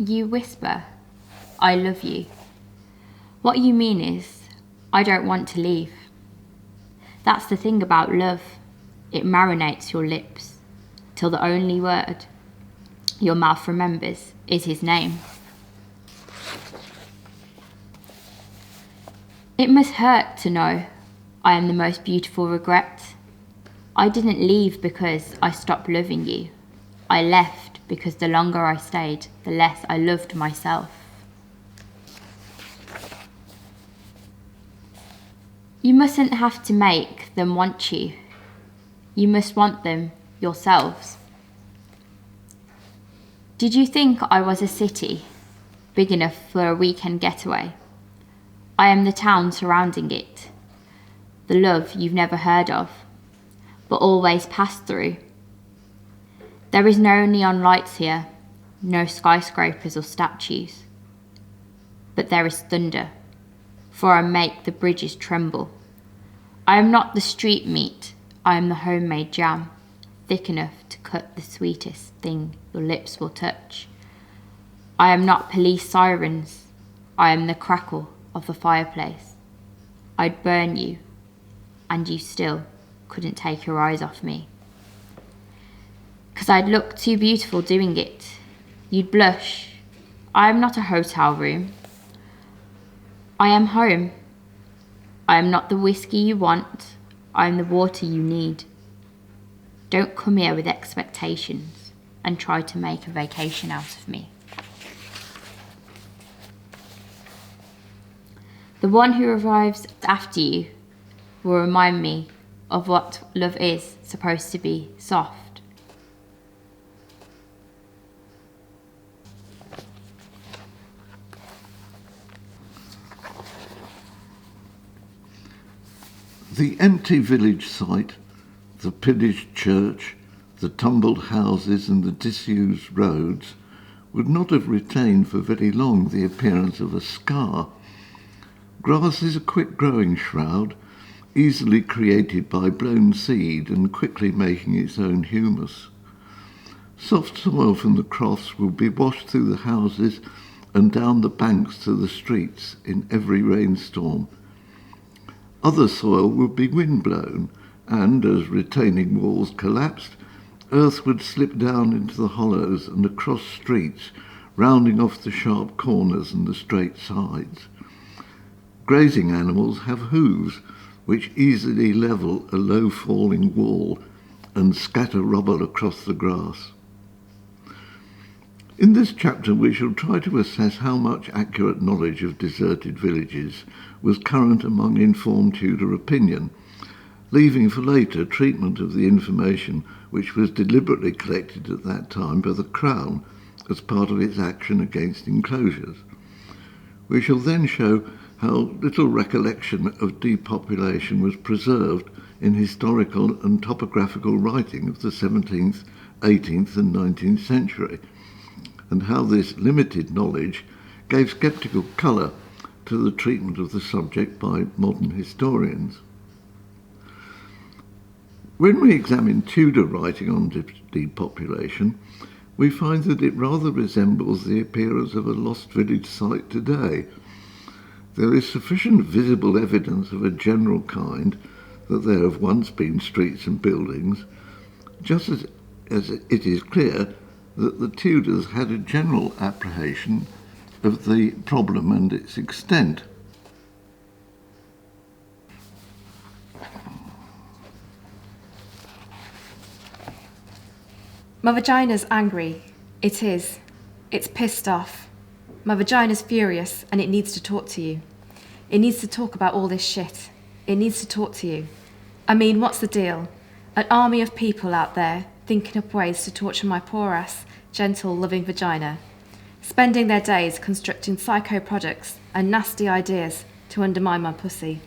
You whisper, I love you. What you mean is, I don't want to leave. That's the thing about love. It marinates your lips till the only word your mouth remembers is his name. It must hurt to know I am the most beautiful regret. I didn't leave because I stopped loving you. I left because the longer I stayed, the less I loved myself. You mustn't have to make them want you. You must want them yourselves. Did you think I was a city, big enough for a weekend getaway? I am the town surrounding it, the love you've never heard of, but always passed through. There is no neon lights here, no skyscrapers or statues. But there is thunder, for I make the bridges tremble. I am not the street meat, I am the homemade jam, thick enough to cut the sweetest thing your lips will touch. I am not police sirens, I am the crackle of the fireplace. I'd burn you, and you still couldn't take your eyes off me. 'Cause I'd look too beautiful doing it. You'd blush. I am not a hotel room. I am home. I am not the whiskey you want. I am the water you need. Don't come here with expectations and try to make a vacation out of me. The one who arrives after you will remind me of what love is supposed to be: soft. The empty village site, the pillaged church, the tumbled houses and the disused roads would not have retained for very long the appearance of a scar. Grass is a quick-growing shroud, easily created by blown seed and quickly making its own humus. Soft soil from the crofts will be washed through the houses and down the banks to the streets in every rainstorm. Other soil would be windblown, and, as retaining walls collapsed, earth would slip down into the hollows and across streets, rounding off the sharp corners and the straight sides. Grazing animals have hooves, which easily level a low-falling wall and scatter rubble across the grass. In this chapter we shall try to assess how much accurate knowledge of deserted villages was current among informed Tudor opinion, leaving for later treatment of the information which was deliberately collected at that time by the Crown as part of its action against enclosures. We shall then show how little recollection of depopulation was preserved in historical and topographical writing of the 17th, 18th and 19th century, and how this limited knowledge gave sceptical colour to the treatment of the subject by modern historians. When we examine Tudor writing on depopulation, we find that it rather resembles the appearance of a lost village site today. There is sufficient visible evidence of a general kind that there have once been streets and buildings, just as it is clear that the Tudors had a general apprehension of the problem and its extent. My vagina's angry. It is. It's pissed off. My vagina's furious and it needs to talk to you. It needs to talk about all this shit. It needs to talk to you. I mean, what's the deal? An army of people out there thinking up ways to torture my poor ass, gentle, loving vagina, spending their days constructing psycho products and nasty ideas to undermine my pussy.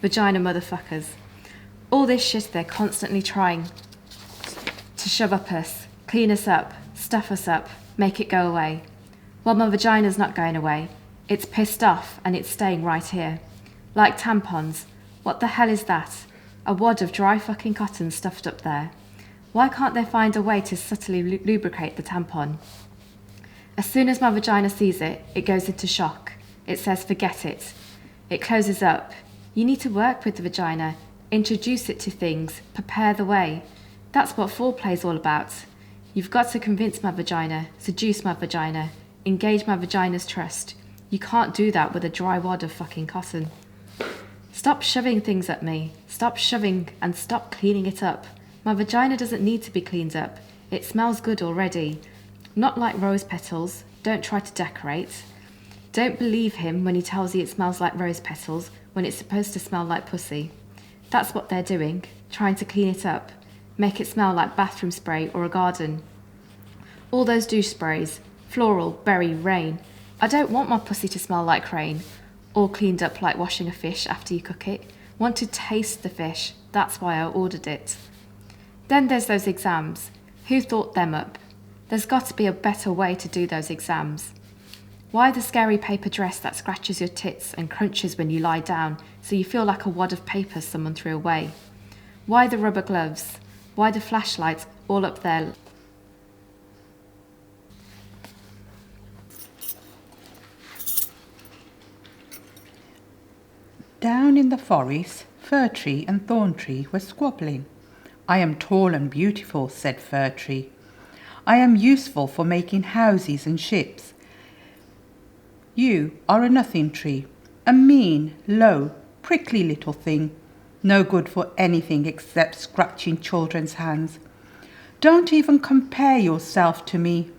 Vagina motherfuckers. All this shit they're constantly trying to shove up us, clean us up, stuff us up, make it go away. Well, my vagina's not going away. It's pissed off and it's staying right here. Like tampons. What the hell is that? A wad of dry fucking cotton stuffed up there. Why can't they find a way to subtly lubricate the tampon? As soon as my vagina sees it, it goes into shock. It says, forget it. It closes up. You need to work with the vagina, introduce it to things, prepare the way. That's what foreplay's all about. You've got to convince my vagina, seduce my vagina, engage my vagina's trust. You can't do that with a dry wad of fucking cotton. Stop shoving things at me. Stop shoving and stop cleaning it up. My vagina doesn't need to be cleaned up. It smells good already. Not like rose petals. Don't try to decorate. Don't believe him when he tells you it smells like rose petals when it's supposed to smell like pussy. That's what they're doing, trying to clean it up, make it smell like bathroom spray or a garden. All those douche sprays, floral, berry, rain. I don't want my pussy to smell like rain, all cleaned up like washing a fish after you cook it. Want to taste the fish, that's why I ordered it. Then there's those exams. Who thought them up? There's got to be a better way to do those exams. Why the scary paper dress that scratches your tits and crunches when you lie down so you feel like a wad of paper someone threw away? Why the rubber gloves? Why the flashlight all up there? Down in the forest, Fir Tree and Thorn Tree were squabbling. I am tall and beautiful, said Fir Tree. I am useful for making houses and ships. You are a nothing tree, a mean, low, prickly little thing, no good for anything except scratching children's hands. Don't even compare yourself to me.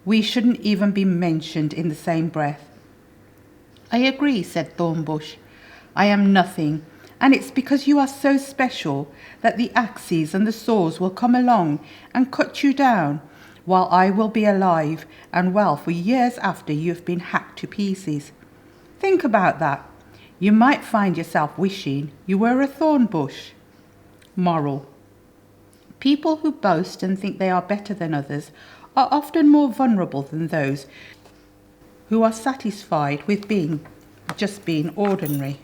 We shouldn't even be mentioned in the same breath. I agree, said Thornbush. I am nothing, and it's because you are so special that the axes and the saws will come along and cut you down, while I will be alive and well for years after you've been hacked to pieces. Think about that. You might find yourself wishing you were a thorn bush. Moral. People who boast and think they are better than others are often more vulnerable than those who are satisfied with just being ordinary.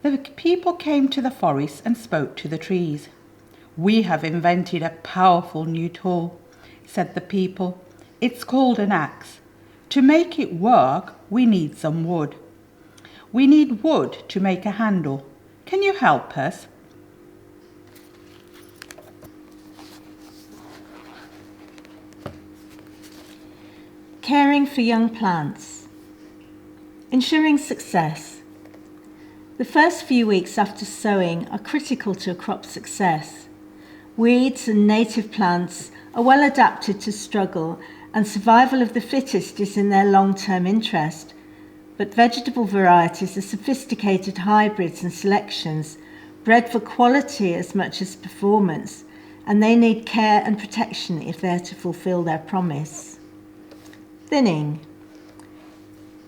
The people came to the forest and spoke to the trees. We have invented a powerful new tool, said the people. It's called an axe. To make it work, we need some wood. We need wood to make a handle. Can you help us? Caring for young plants. Ensuring success. The first few weeks after sowing are critical to a crop's success. Weeds and native plants are well adapted to struggle, and survival of the fittest is in their long-term interest. But vegetable varieties are sophisticated hybrids and selections, bred for quality as much as performance, and they need care and protection if they're to fulfill their promise. Thinning.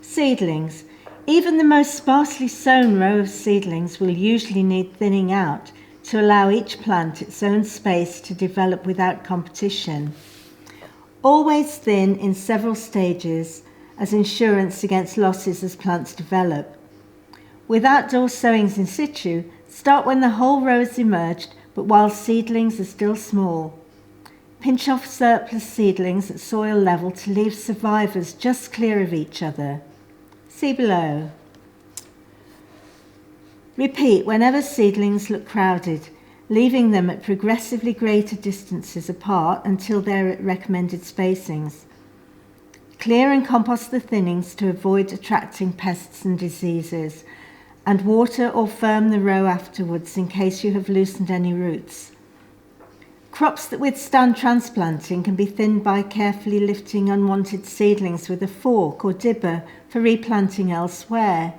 Seedlings. Even the most sparsely sown row of seedlings will usually need thinning out to allow each plant its own space to develop without competition. Always thin in several stages as insurance against losses as plants develop. With outdoor sowings in situ, start when the whole row has emerged but while seedlings are still small. Pinch off surplus seedlings at soil level to leave survivors just clear of each other. See below. Repeat whenever seedlings look crowded, leaving them at progressively greater distances apart until they're at recommended spacings. Clear and compost the thinnings to avoid attracting pests and diseases, and water or firm the row afterwards in case you have loosened any roots. Crops that withstand transplanting can be thinned by carefully lifting unwanted seedlings with a fork or dibber for replanting elsewhere.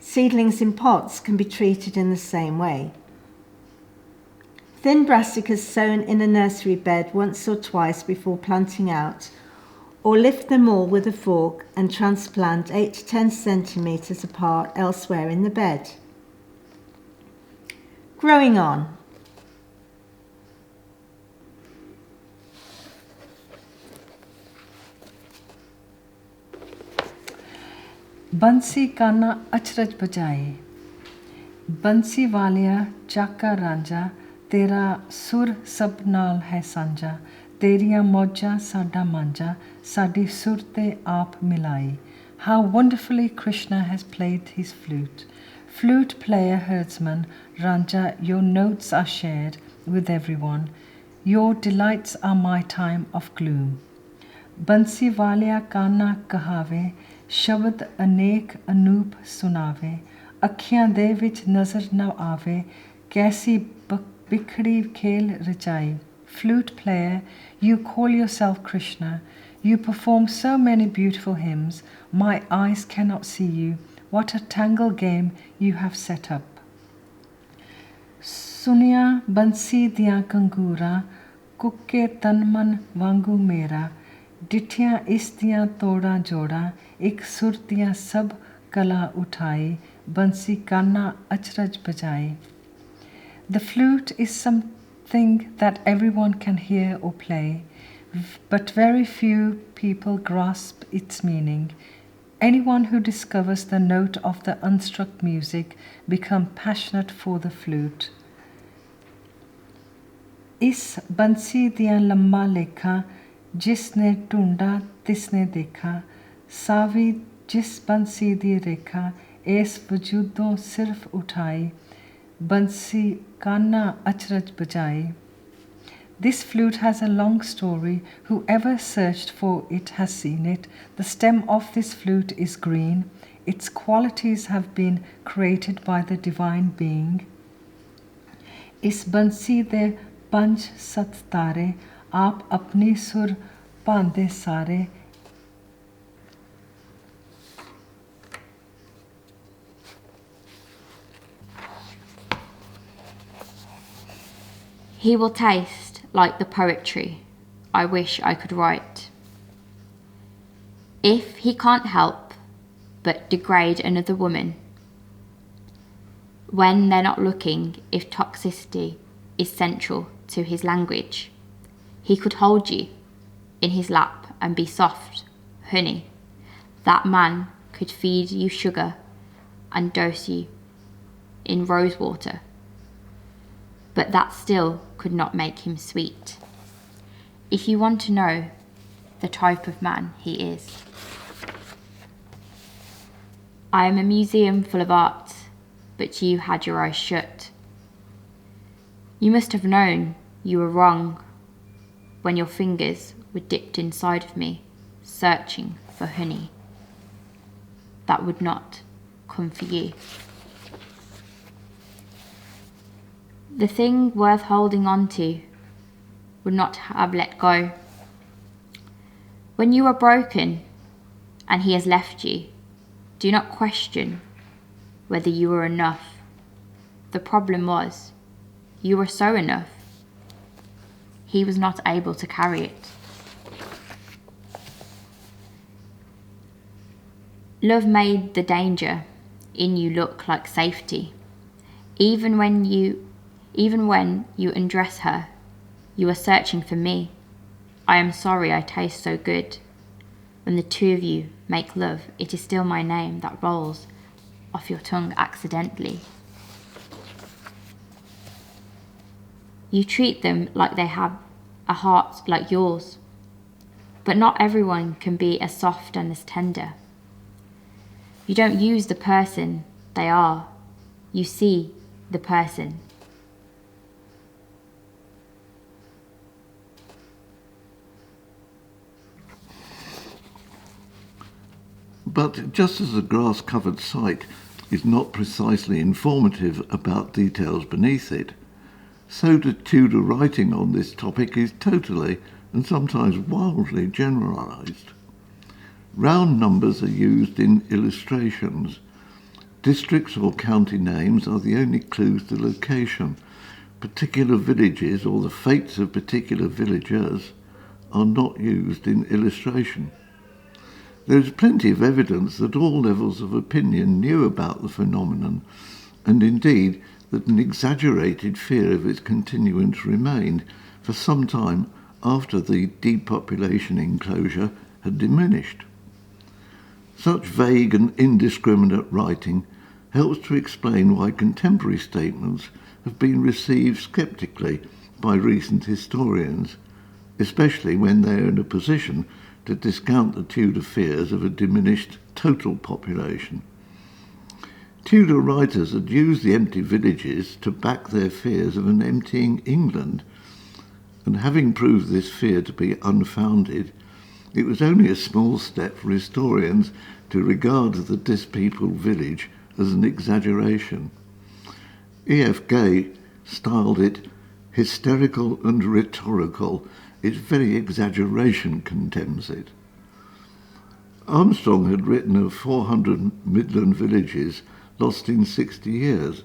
Seedlings in pots can be treated in the same way. Thin brassicas sown in a nursery bed once or twice before planting out, or lift them all with a fork and transplant 8 to 10 centimetres apart elsewhere in the bed. Growing on. बंसी काना अचरज बजाए बंसी वालिया चाका रांझा तेरा सुर सब नाल है सांझा ਤੇਰੀਆਂ ਮੌਜਾਂ ਸਾਡਾ ਮਾਂਝਾ ਸਾਡੀ ਸੁਰ ਤੇ ਆਪ ਮਿਲਾਈ. How wonderfully Krishna has played his flute. Flute player, herdsman, Ranja, your notes are shared with everyone. Your delights are my time of gloom. Bansi ਵਾਲਿਆ ਕਾਨਾ ਕਹਾਵੇ, ਸ਼ਬਦ ਅਨੇਕ ਅਨੂਪ ਸੁਣਾਵੇ. ਅੱਖੀਆਂ ਦੇ ਵਿੱਚ ਨਜ਼ਰ ਨਾ ਆਵੇ, ਕੈਸੀ ਬਿਖੜੀ ਖੇਲ ਰਚਾਈ. Flute player, you call yourself Krishna. You perform so many beautiful hymns. My eyes cannot see you. What a tangled game you have set up. Sunya bansi diyan kangura, kukke tan man wangu mera. Dithiyan is diyan toda joda, ik sur diyan sab kala uthai, bansi kana achraj bajai. The flute is something that everyone can hear or play, but very few people grasp its meaning. Anyone who discovers the note of the unstruck music becomes passionate for the flute. Is bansi diyan lamba lekha, jisne tunda tisne dekha, savi jis bansi di rekha, es vujudon sirf uthai, bansi kana achraj bajai. This flute has a long story. Whoever searched for it has seen it. The stem of this flute is green. Its qualities have been created by the divine being. Is bansi de panch sat tare, aap apni sur pande sare. He will taste like the poetry I wish I could write. If he can't help but degrade another woman, when they're not looking, if toxicity is central to his language, he could hold you in his lap and be soft, honey. That man could feed you sugar and dose you in rose water, but that still could not make him sweet. If you want to know the type of man he is, I am a museum full of art, but you had your eyes shut. You must have known you were wrong when your fingers were dipped inside of me, searching for honey that would not come for you. The thing worth holding on to would not have let go. When you are broken and he has left you, do not question whether you were enough. The problem was, you were so enough. He was not able to carry it. Love made the danger in you look like safety. Even when you undress her, you are searching for me. I am sorry I taste so good. When the two of you make love, it is still my name that rolls off your tongue accidentally. You treat them like they have a heart like yours, but not everyone can be as soft and as tender. You don't use the person they are, you see the person. But just as the grass-covered site is not precisely informative about details beneath it, so the Tudor writing on this topic is totally and sometimes wildly generalised. Round numbers are used in illustrations. Districts or county names are the only clues to location. Particular villages or the fates of particular villagers are not used in illustration. There is plenty of evidence that all levels of opinion knew about the phenomenon, and indeed that an exaggerated fear of its continuance remained for some time after the depopulation enclosure had diminished. Such vague and indiscriminate writing helps to explain why contemporary statements have been received sceptically by recent historians, especially when they are in a position to discount the Tudor fears of a diminished total population. Tudor writers had used the empty villages to back their fears of an emptying England, and having proved this fear to be unfounded, it was only a small step for historians to regard the dispeopled village as an exaggeration. E.F. Gay styled it hysterical and rhetorical. Its very exaggeration condemns it. Armstrong had written of 400 Midland villages lost in 60 years,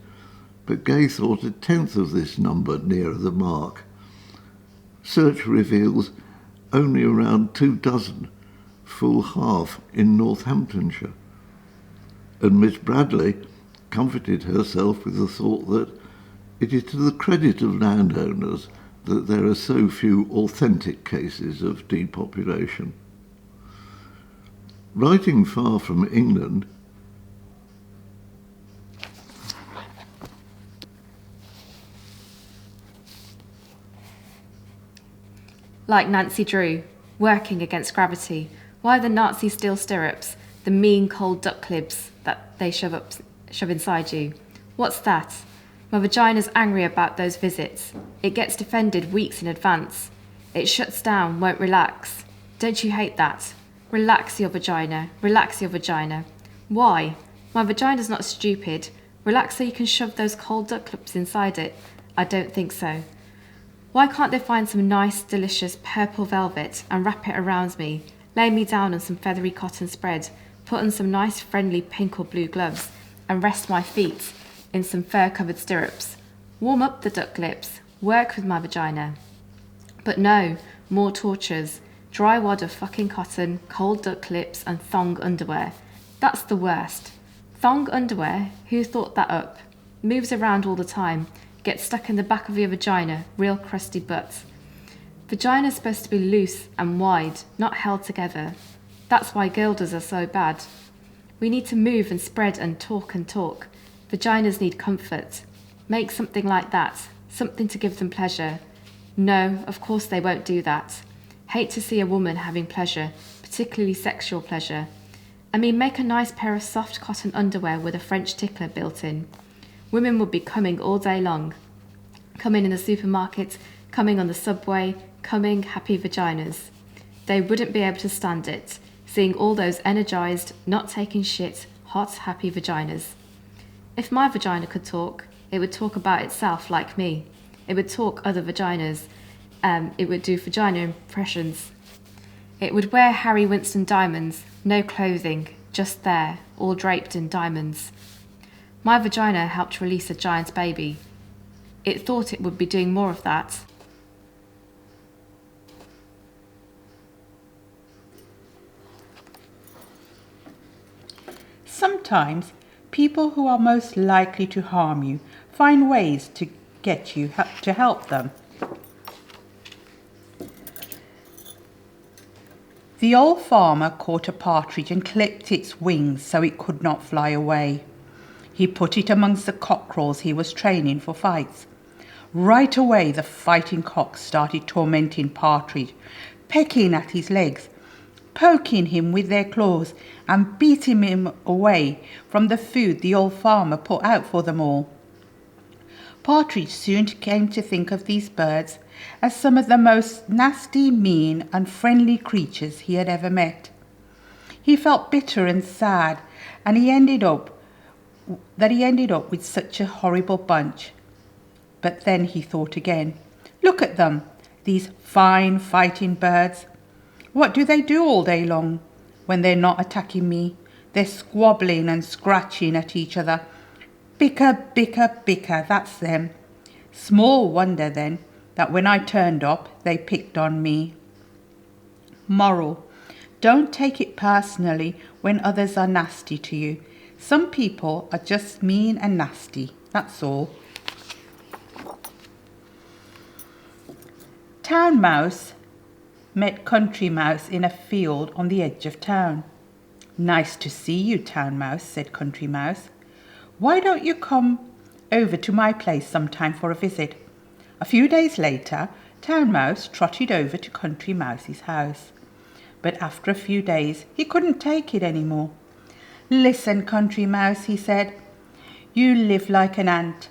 but Gay thought a tenth of this number nearer the mark. Search reveals only around 24, full half in Northamptonshire. And Miss Bradley comforted herself with the thought that it is to the credit of landowners that there are so few authentic cases of depopulation. Writing far from England, Like Nancy Drew, working against gravity. Why the Nazi steel stirrups, the mean cold duck clips that they shove inside you? What's that? My vagina's angry about those visits. It gets defended weeks in advance. It shuts down, won't relax. Don't you hate that? Relax your vagina. Relax your vagina. Why? My vagina's not stupid. Relax so you can shove those cold duck clips inside it. I don't think so. Why can't they find some nice, delicious purple velvet and wrap it around me, lay me down on some feathery cotton spread, put on some nice friendly pink or blue gloves, and rest my feet in some fur-covered stirrups? Warm up the duck lips, work with my vagina. But no, more tortures. Dry wad of fucking cotton, cold duck clips, and thong underwear. That's the worst. Thong underwear? Who thought that up? Moves around all the time. Gets stuck in the back of your vagina, real crusty butt. Vagina's supposed to be loose and wide, not held together. That's why gilders are so bad. We need to move and spread and talk and talk. Vaginas need comfort. Make something like that, something to give them pleasure. No, of course they won't do that. Hate to see a woman having pleasure, particularly sexual pleasure. I mean, make a nice pair of soft cotton underwear with a French tickler built in. Women would be coming all day long. Coming in the supermarket, coming on the subway, coming happy vaginas. They wouldn't be able to stand it, seeing all those energised, not taking shit, hot, happy vaginas. If my vagina could talk, it would talk about itself like me. It would talk other vaginas. It would do vagina impressions. It would wear Harry Winston diamonds, no clothing, just there, all draped in diamonds. My vagina helped release a giant baby. It thought it would be doing more of that. Sometimes people who are most likely to harm you find ways to get you to help them. The old farmer caught a partridge and clipped its wings so it could not fly away. He put it amongst the cockerels he was training for fights. Right away the fighting cocks started tormenting Partridge, pecking at his legs, poking him with their claws and beating him away from the food the old farmer put out for them all. Partridge soon came to think of these birds as some of the most nasty, mean, unfriendly creatures he had ever met. He felt bitter and sad, and he ended up with such a horrible bunch. But then he thought again. Look at them, these fine fighting birds. What do they do all day long when they're not attacking me? They're squabbling and scratching at each other. Bicker, bicker, bicker, that's them. Small wonder then that when I turned up, they picked on me. Moral: don't take it personally when others are nasty to you. Some people are just mean and nasty, that's all. Town Mouse met Country Mouse in a field on the edge of town. Nice to see you, Town Mouse, said Country Mouse. Why don't you come over to my place sometime for a visit? A few days later, Town Mouse trotted over to Country Mouse's house. But after a few days, he couldn't take it any more. "Listen, Country Mouse," he said. "You live like an ant.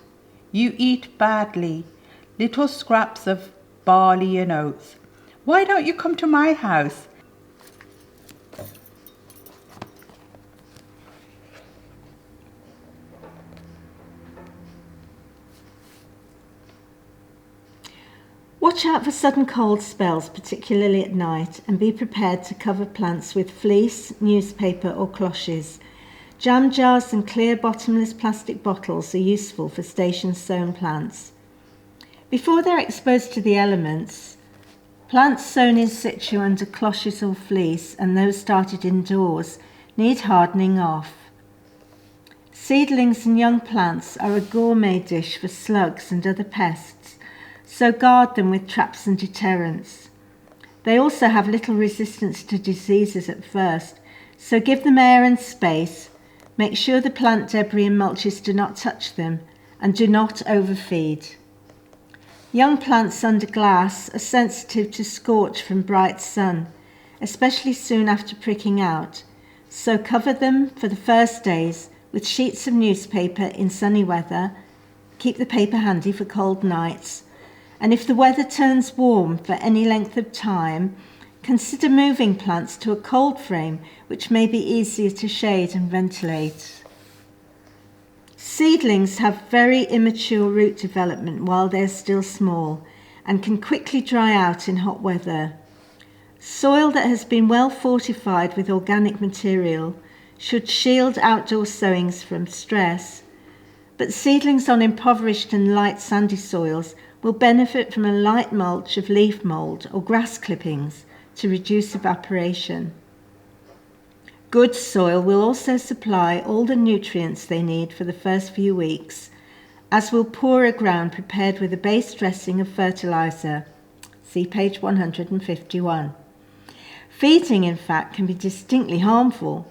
You eat badly, little scraps of barley and oats. Why don't you come to my house? Watch out for sudden cold spells, particularly at night, and be prepared to cover plants with fleece, newspaper or cloches. Jam jars and clear bottomless plastic bottles are useful for station-sown plants. Before they're exposed to the elements, plants sown in situ under cloches or fleece and those started indoors need hardening off. Seedlings and young plants are a gourmet dish for slugs and other pests, so guard them with traps and deterrents. They also have little resistance to diseases at first, so give them air and space, make sure the plant debris and mulches do not touch them, and do not overfeed. Young plants under glass are sensitive to scorch from bright sun, especially soon after pricking out, so cover them for the first days with sheets of newspaper in sunny weather, keep the paper handy for cold nights, and if the weather turns warm for any length of time, consider moving plants to a cold frame which may be easier to shade and ventilate. Seedlings have very immature root development while they're still small and can quickly dry out in hot weather. Soil that has been well fortified with organic material should shield outdoor sowings from stress, but seedlings on impoverished and light sandy soils will benefit from a light mulch of leaf mould or grass clippings to reduce evaporation. Good soil will also supply all the nutrients they need for the first few weeks, as will poorer ground prepared with a base dressing of fertiliser. See page 151. Feeding, in fact, can be distinctly harmful.